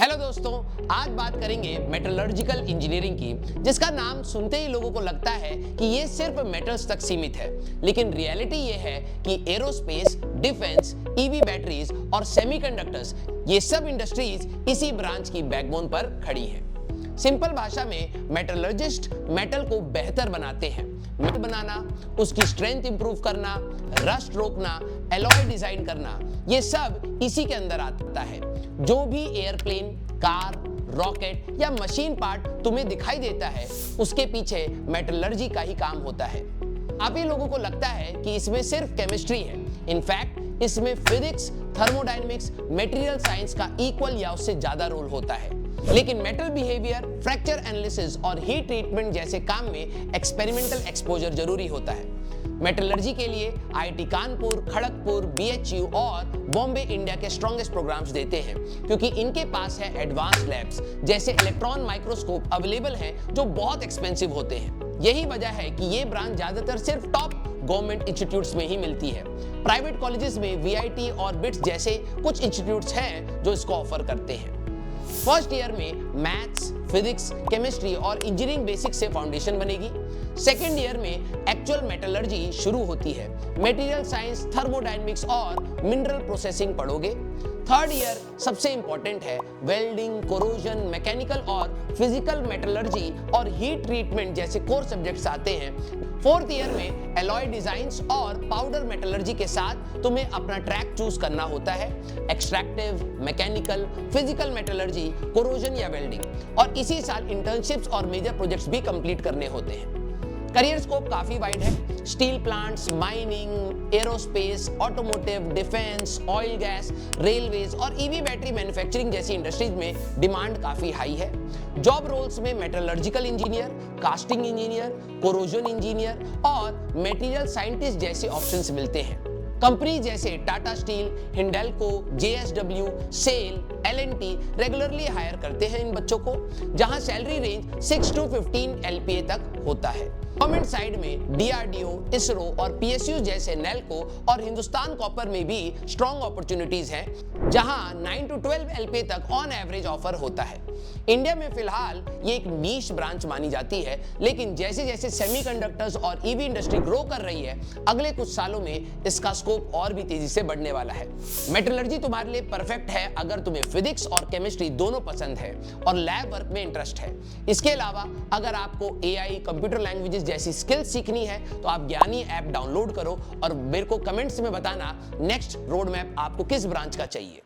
Hello दोस्तों, आज बात करेंगे मेटलर्जिकल इंजीनियरिंग की, जिसका नाम सुनते ही लोगों को लगता है कि ये सिर्फ मेटल्स तक सीमित है, लेकिन रियलिटी ये है कि एरोस्पेस, डिफेंस, ईवी बैटरीज और सेमीकंडक्टर्स ये सब इंडस्ट्रीज इसी ब्रांच की बैकबोन पर खड़ी हैं। सिंपल भाषा में मेटलर्जिस्ट मेटल को बेहतर बनाते हैं। मेटल बनाना, उसकी स्ट्रेंथ इंप्रूव करना, रस्ट रोकना, एलॉय डिजाइन करना, ये सब इसी के अंदर आता है। जो भी एयरप्लेन, कार, रॉकेट या मशीन पार्ट तुम्हें दिखाई देता है, उसके पीछे मेटलर्जी का ही काम होता है। काफी लोगों को लगता है कि इसमें सिर्फ केमिस्ट्री है। इनफैक्ट इसमें फिजिक्स, थर्मोडायनेमिक्स, मटेरियल साइंस का इक्वल या उससे ज्यादा रोल होता है। लेकिन मेटल बिहेवियर, फ्रैक्चर एनालिसिस और हीट ट्रीटमेंट जैसे काम में एक्सपेरिमेंटल एक्सपोजर जरूरी होता है। मेटलर्जी के लिए आईआईटी कानपुर, खड़गपुर, बीएचयू और बॉम्बे इंडिया के स्ट्रॉन्गेस्ट प्रोग्राम्स देते हैं, क्योंकि इनके पास है एडवांस लैब्स जैसे इलेक्ट्रॉन माइक्रोस्कोप अवेलेबल हैं जो बहुत एक्सपेंसिव होते हैं। यही वजह है कि ये ब्रांच ज्यादातर सिर्फ टॉप गवर्नमेंट इंस्टीट्यूट्स में ही मिलती है। प्राइवेट कॉलेजेस में वीआईटी और बिट्स जैसे कुछ इंस्टीट्यूट्स हैं जो इसको ऑफर करते हैं। फर्स्ट ईयर में मैथ्स, फिजिक्स, केमिस्ट्री और इंजीनियरिंग बेसिक से फाउंडेशन बनेगी। सेकेंड ईयर में एक्चुअल मेटलर्जी शुरू होती है। मटेरियल साइंस, थर्मोडायनेमिक्स और मिनरल प्रोसेसिंग पढ़ोगे। थर्ड ईयर सबसे इंपॉर्टेंट है। वेल्डिंग, कोरोजन, मैकेनिकल और फिजिकल मेटलर्जी और हीट ट्रीटमेंट जैसे कोर सब्जेक्ट्स आते हैं। फोर्थ ईयर में एलॉय डिजाइन्स और पाउडर मेटलर्जी के साथ तुम्हें अपना ट्रैक चूज करना होता है। Extractive, mechanical, physical metallurgy, corrosion या वेल्डिंग। और इसी साल इंटर्नशिप्स और मेजर प्रोजेक्ट्स भी कंप्लीट करने होते हैं। करियर स्कोप काफी वाइड है। Steel plants, mining, aerospace, automotive, defence, oil gas, railways और ईवी बैटरी मैन्युफैक्चरिंग जैसी इंडस्ट्रीज में डिमांड काफी हाई है। जॉब रोल्स में metallurgical engineer, casting engineer, corrosion engineer और मटेरियल साइंटिस्ट जैसे ऑप्शंस मिलते हैं। कंपनी जैसे Tata steel, Hindalco, JSW, SAIL, L&T regularly hire करते हैं इन बच्चों को, जहां सैलरी रेंज 6 to 15 LPA तक होता है। गवर्नमेंट साइड में डीआरडीओ, इसरो और पीएसयू जैसे नेल्को और हिंदुस्तान कॉपर में भी स्ट्रॉन्ग अपॉर्चुनिटीज हैं, जहां 9 to 12 LPA तक ऑन एवरेज ऑफर होता है। इंडिया में फिलहाल ये एक नीश ब्रांच मानी जाती है, लेकिन जैसे जैसे सेमीकंडक्टर्स और ईवी इंडस्ट्री ग्रो कर रही है, अगले कुछ सालों में इसका स्कोप और भी तेजी से बढ़ने वाला है। मेटलर्जी तुम्हारे लिए परफेक्ट है अगर तुम्हें फिजिक्स और केमिस्ट्री दोनों पसंद है और लैब वर्क में इंटरेस्ट है। इसके अलावा अगर आपको एआई, कंप्यूटर लैंग्वेजेस जैसी स्किल्स सीखनी है तो आप ज्ञानी ऐप डाउनलोड करो और मेरे को कमेंट्स में बताना नेक्स्ट रोड मैप आपको किस ब्रांच का चाहिए।